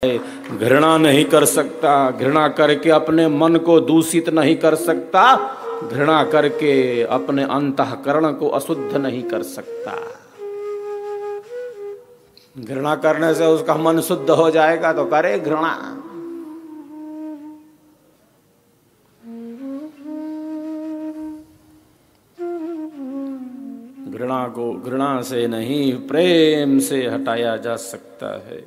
घृणा नहीं कर सकता, घृणा करके अपने मन को दूषित नहीं कर सकता, घृणा करके अपने अंतःकरण को अशुद्ध नहीं कर सकता। घृणा करने से उसका मन शुद्ध हो जाएगा तो करे घृणा। घृणा को घृणा से नहीं प्रेम से हटाया जा सकता है।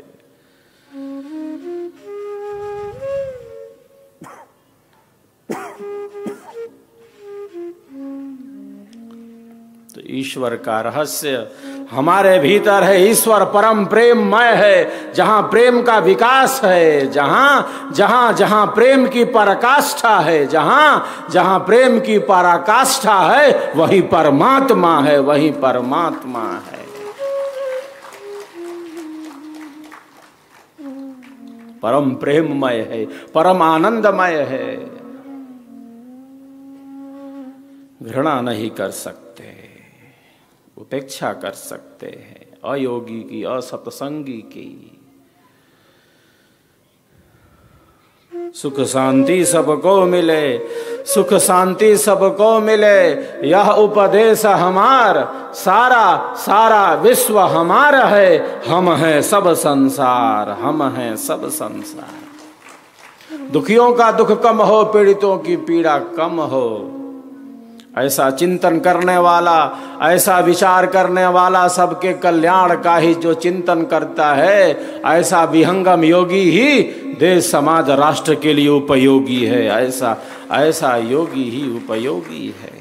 तो ईश्वर का रहस्य हमारे भीतर है। ईश्वर परम प्रेममय है। जहां प्रेम का विकास है, जहां जहां जहां प्रेम की पराकाष्ठा है, जहां जहां प्रेम की पराकाष्ठा है, वही परमात्मा है, वही परमात्मा है। परम प्रेममय है, परम आनंदमय है। घृणा नहीं कर सकते, उपेक्षा कर सकते हैं अयोगी की, असत्संगी की। सुख शांति सबको मिले, सुख शांति सबको मिले, यह उपदेश हमार, सारा सारा विश्व हमारा है। हम हैं सब संसार, हम हैं सब संसार। दुखियों का दुख कम हो, पीड़ितों की पीड़ा कम हो, ऐसा चिंतन करने वाला, ऐसा विचार करने वाला, सबके कल्याण का ही जो चिंतन करता है, ऐसा विहंगम योगी ही देश समाज राष्ट्र के लिए उपयोगी है। ऐसा ऐसा योगी ही उपयोगी है।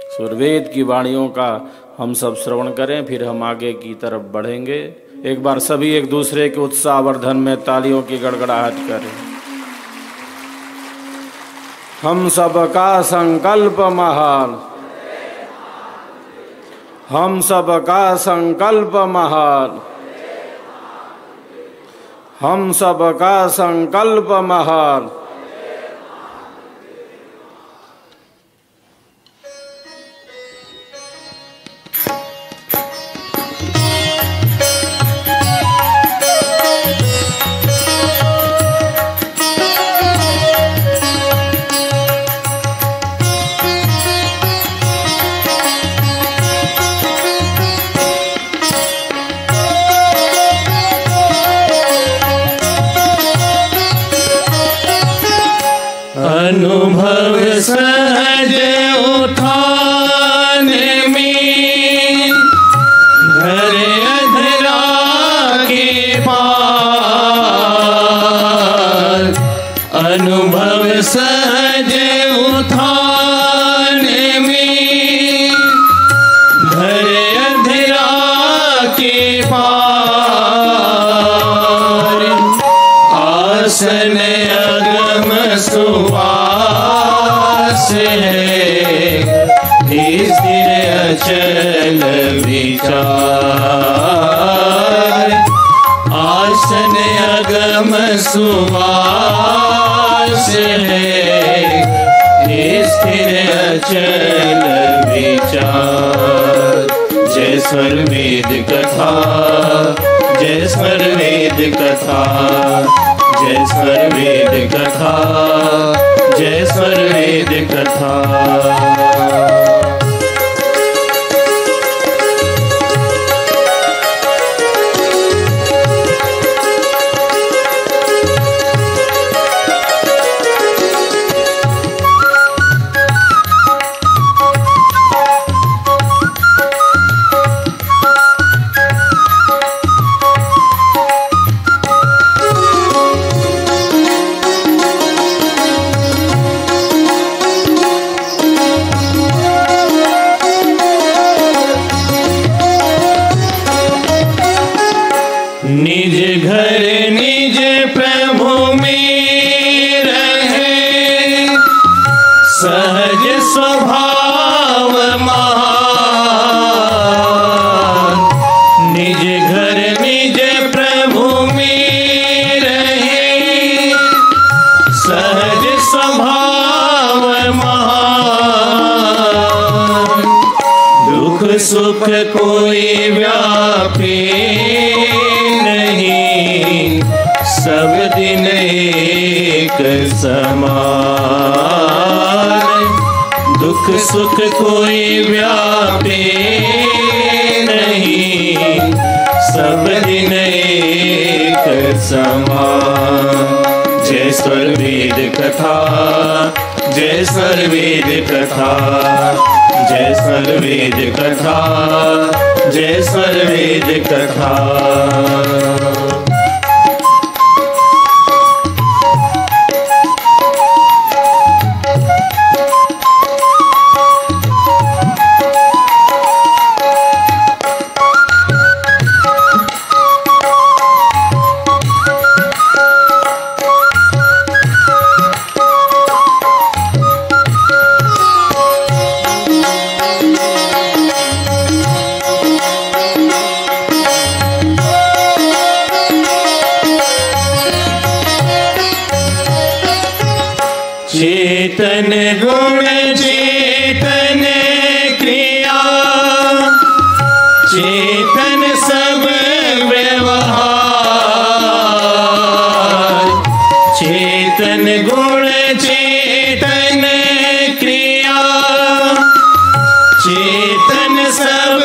सूर्यवेद की वाणियों का हम सब श्रवण करें, फिर हम आगे की तरफ बढ़ेंगे। एक बार सभी एक दूसरे के उत्साहवर्धन में तालियों की गड़गड़ाहट करें। हम सबका संकल्प महान, हम सबका संकल्प महान, हम सबका संकल्प महान। अनुभव सहज उठाने में घरे अधरा के पार, अनुभव सहज उठाने में घरे अधरा के पार, आसन अगम सुवास है, स्थिर अचल विचार, आसन अगम सुवास है, स्थिर अचल विचार। जय स्वर वेद कथा, जय स्वर वेद कथा, जय स्वर वेद कथा, जय स्वर वेद कथा। सुख कोई व्यापी नहीं, सब दिन एक समान। दुख सुख कोई व्यापी नहीं, सब दिन एक समान। जय स्वर वेद कथा, जय स्वर वेद कथा, जय स्वर वेद कथा, जय स्वर वेद कथा। चेतन गुण चेतन क्रिया, चेतन सब व्यवहार। चेतन गुण चेतन क्रिया, चेतन सब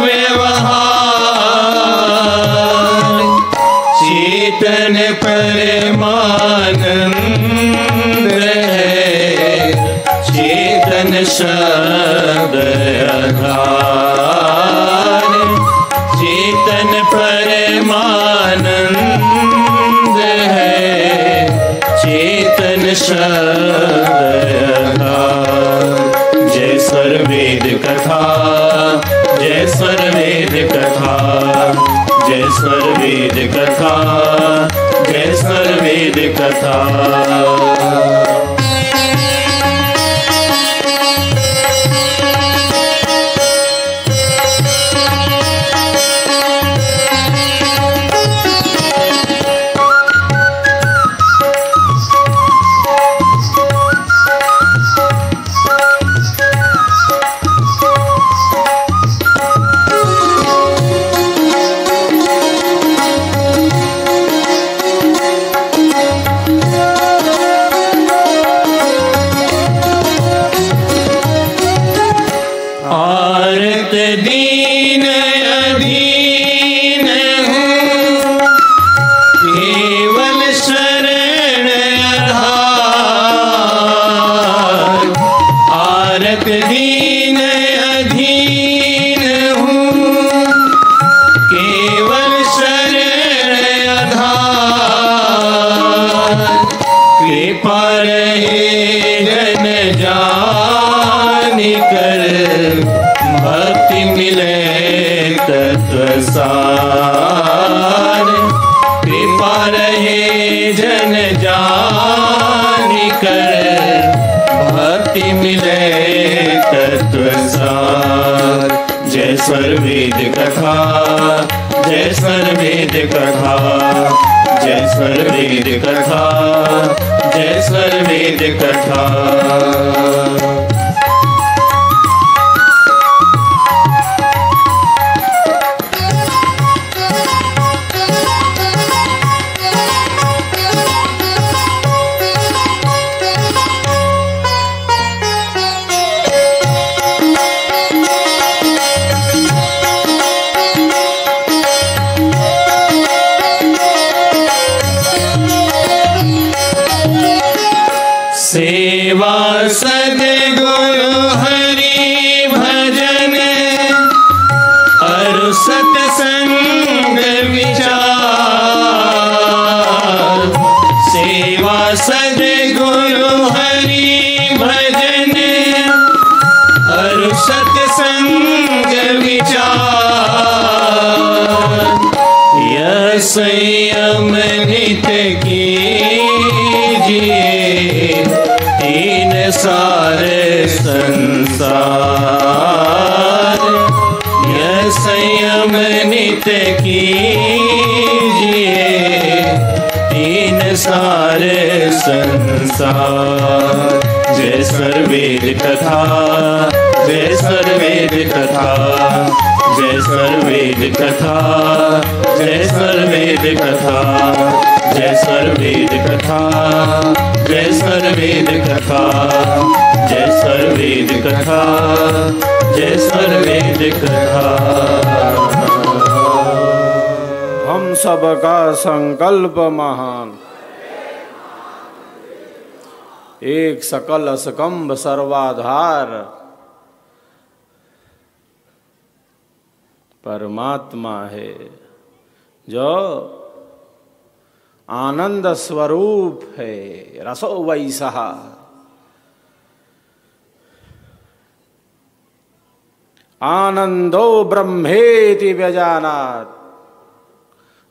व्यवहार। चेतन परमानंद चेतन शब्द आधार। चेतन परमानंद है, चेतन शब्द आधार। जय स्वर वेद कथा, जय स्वर वेद कथा, जय स्वर वेद कथा, जय स्वर वेद कथा। दीन अधीन हूँ, केवल शरण आधार। आरत दीन अधीन हूँ, केवल शरण आधार। कृपा रहे जन जानि कर, भक्ति मिले तत्व सार। कृपा रहे जन जानि कर, भक्ति मिले तत्व सार। जय स्वर वेद कथा, जय स्वर वेद कथा, जय स्वर वेद कथा, जय स्वर वेद कथा। सेवा सद्गुरु हरि भजन, अरु सत्संग विचार। सेवा सद्गुरु हरि भजन, अरु सत्संग विचार। यह संयम नित कीजिए, तीन सारे संसार। यह संयम नित कीजिए, तीन सारे संसार। जय सर्ववेद कथा, जय सर्ववेद कथा, जय सर्ववेद कथा, जय सर्ववेद कथा, जय सर्ववेद कथा, जय सर्ववेद कथा, जय सर्ववेद कथा, जय सर्ववेद कथा। हम सबका संकल्प महान, एक सकल असकंभ सर्वाधार परमात्मा है, जो आनंद स्वरूप है। रसो वैसा आनंदो ब्रह्मेति व्यजानात्,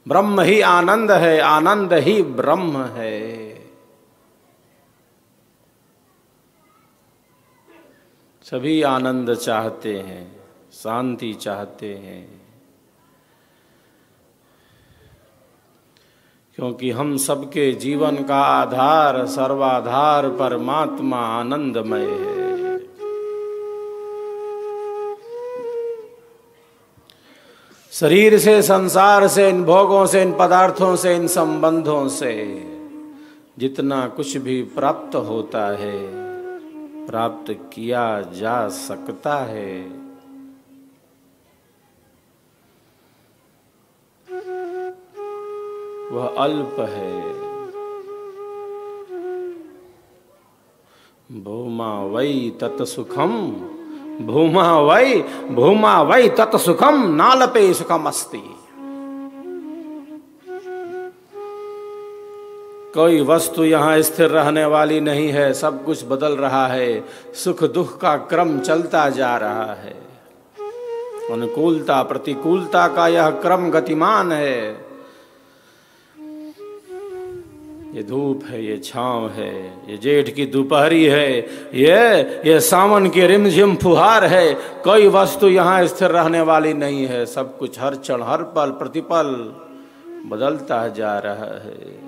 ब्रह्म ही आनंद है, आनंद ही ब्रह्म है। सभी आनंद चाहते हैं, शांति चाहते हैं, क्योंकि हम सबके जीवन का आधार, सर्वाधार परमात्मा आनंदमय है। शरीर से, संसार से, इन भोगों से, इन पदार्थों से, इन संबंधों से जितना कुछ भी प्राप्त होता है, प्राप्त किया जा सकता है, वह अल्प है। भूमा वै तत्सुखम, भूमा वै तत्सुखम नालपे सुखम अस्ति। कोई वस्तु यहाँ स्थिर रहने वाली नहीं है, सब कुछ बदल रहा है, सुख दुख का क्रम चलता जा रहा है। अनुकूलता प्रतिकूलता का यह क्रम गतिमान है। ये धूप है, ये छांव है, ये जेठ की दोपहरी है, ये सावन की रिमझिम फुहार है। कोई वस्तु यहाँ स्थिर रहने वाली नहीं है, सब कुछ हर क्षण हर पल प्रतिपल बदलता जा रहा है।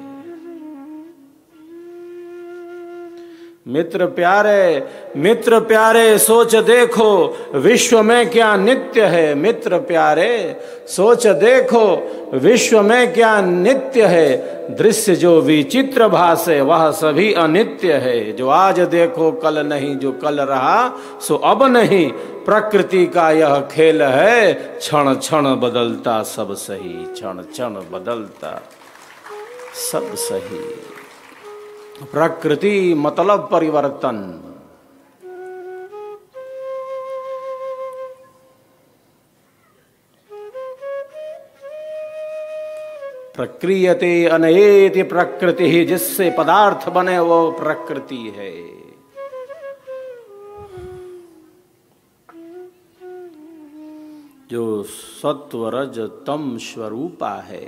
मित्र प्यारे सोच देखो, विश्व में क्या नित्य है। मित्र प्यारे सोच देखो, विश्व में क्या नित्य है। दृश्य जो विचित्र भासे, वह सभी अनित्य है। जो आज देखो कल नहीं, जो कल रहा सो अब नहीं। प्रकृति का यह खेल है, क्षण क्षण बदलता सब सही, क्षण क्षण बदलता सब सही। प्रकृति मतलब परिवर्तन। प्रक्रियते अनयेति प्रकृति ही, जिससे पदार्थ बने वो प्रकृति है। जो सत्व रज तम स्वरूपा है।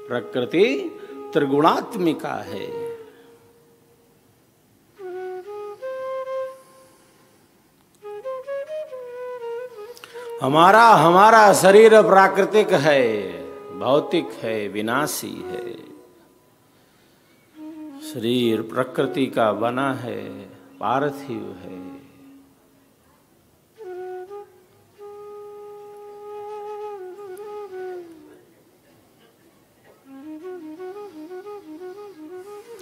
प्रकृति त्रिगुणात्मिका है। हमारा शरीर प्राकृतिक है, भौतिक है, विनाशी है। शरीर प्रकृति का बना है, पार्थिव है।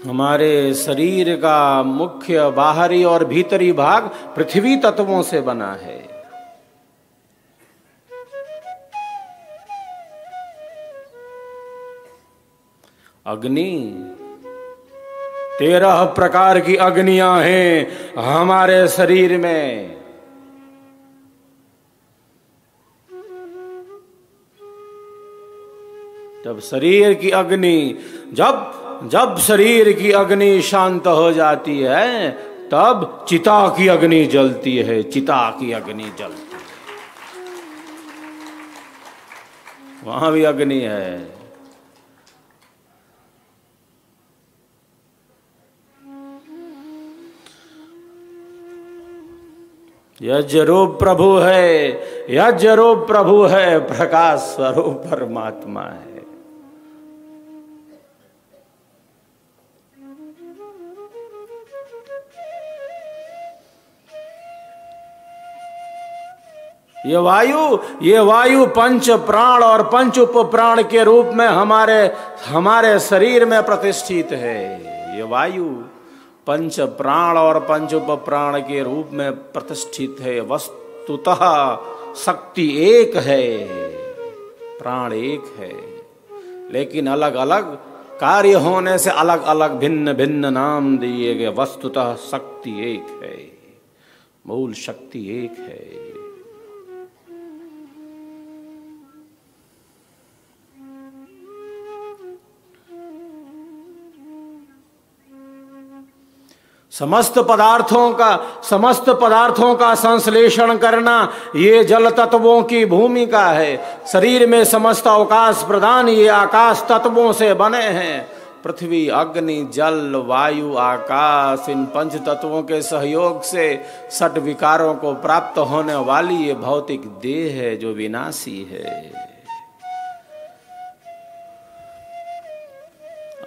हमारे शरीर का मुख्य बाहरी और भीतरी भाग पृथ्वी तत्वों से बना है। अग्नि, 13 प्रकार की अग्नियां हैं हमारे शरीर में। जब शरीर की अग्नि, जब शरीर की अग्नि शांत हो जाती है, तब चिता की अग्नि जलती है। चिता की अग्नि जलती है, वहां भी अग्नि है। यज्ञ रूप प्रभु है, यज्ञ रूप प्रभु है, प्रकाश स्वरूप परमात्मा है। ये वायु पंच प्राण और पंच उप प्राण के रूप में हमारे शरीर में प्रतिष्ठित है। ये वायु पंच प्राण और पंच उप प्राण के रूप में प्रतिष्ठित है। वस्तुतः शक्ति एक है, प्राण एक है, लेकिन अलग अलग कार्य होने से अलग अलग भिन्न भिन्न नाम दिए गए। वस्तुतः शक्ति एक है, मूल शक्ति एक है। समस्त पदार्थों का संश्लेषण करना ये जल तत्वों की भूमिका है। शरीर में समस्त अवकाश प्रदान ये आकाश तत्वों से बने हैं। पृथ्वी, अग्नि, जल, वायु, आकाश, इन पंच तत्वों के सहयोग से षट विकारों को प्राप्त होने वाली ये भौतिक देह है जो विनाशी है।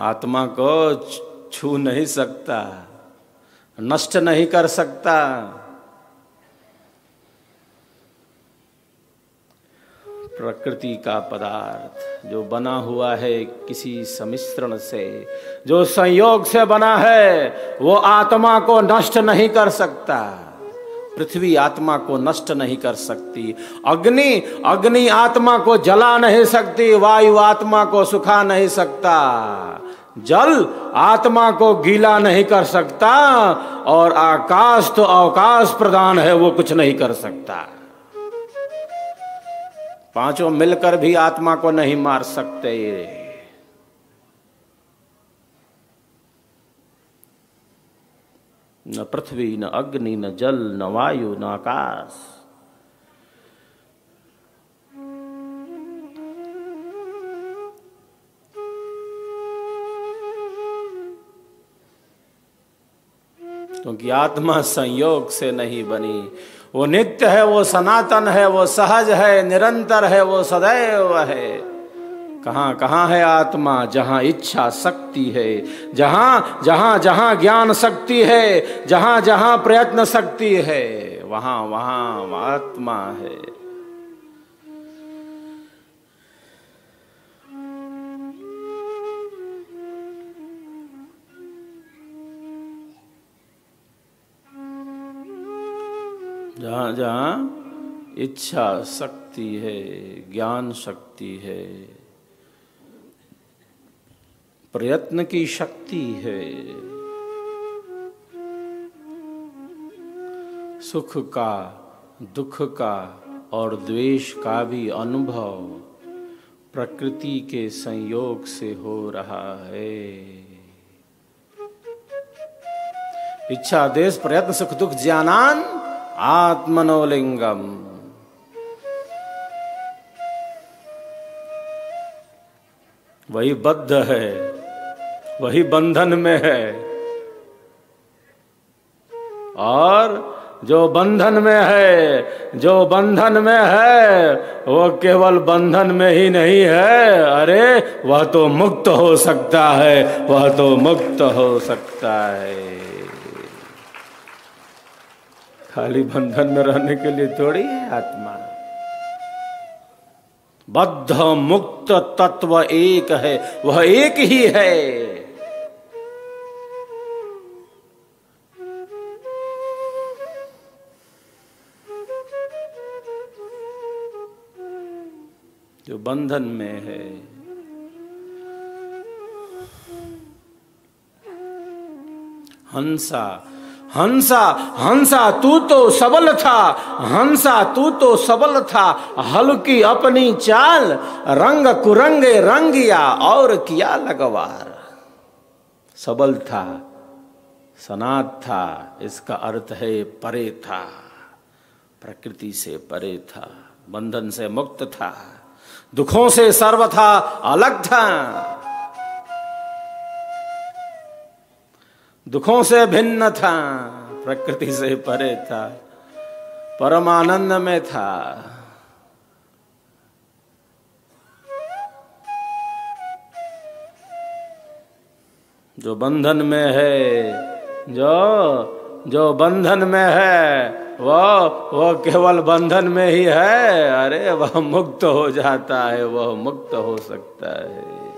आत्मा को छू नहीं सकता, नष्ट नहीं कर सकता। प्रकृति का पदार्थ जो बना हुआ है किसी सम्मिश्रण से, जो संयोग से बना है, वो आत्मा को नष्ट नहीं कर सकता। पृथ्वी आत्मा को नष्ट नहीं कर सकती। अग्नि आत्मा को जला नहीं सकती। वायु आत्मा को सुखा नहीं सकता। जल आत्मा को गीला नहीं कर सकता। और आकाश तो अवकाश प्रदान है, वो कुछ नहीं कर सकता। पांचों मिलकर भी आत्मा को नहीं मार सकते। न पृथ्वी, न अग्नि, न जल, न वायु, न आकाश। क्योंकि आत्मा संयोग से नहीं बनी। वो नित्य है, वो सनातन है, वो सहज है, निरंतर है, वो सदैव है। कहाँ कहाँ है आत्मा? जहाँ इच्छा शक्ति है, जहाँ जहाँ जहाँ ज्ञान शक्ति है, जहाँ जहाँ प्रयत्न शक्ति है, वहाँ वहाँ आत्मा है। जहाँ जहाँ इच्छा शक्ति है, ज्ञान शक्ति है, प्रयत्न की शक्ति है, सुख का, दुख का और द्वेष का भी अनुभव प्रकृति के संयोग से हो रहा है। इच्छा, देश, प्रयत्न, सुख, दुख, ज्ञानान आत्मनोलिंगम। वही बद्ध है, वही बंधन में है। और जो बंधन में है वो केवल बंधन में ही नहीं है, अरे वह तो मुक्त हो सकता है, वह तो मुक्त हो सकता है। खाली बंधन में रहने के लिए थोड़ी है आत्मा। बद्ध मुक्त तत्व एक है, वह एक ही है। जो बंधन में है। हंसा, हंसा, हंसा तू तो सबल था, हंसा तू तो सबल था, हल्की अपनी चाल, रंग कुरंगे रंगिया और किया लगवार। सबल था, सनात था, इसका अर्थ है परे था, प्रकृति से परे था, बंधन से मुक्त था, दुखों से सर्वथा अलग था, दुखों से भिन्न था, प्रकृति से परे था, परमानंद में था। जो बंधन में है, जो बंधन में है वह केवल बंधन में ही है। अरे वह मुक्त हो जाता है, वह मुक्त हो सकता है।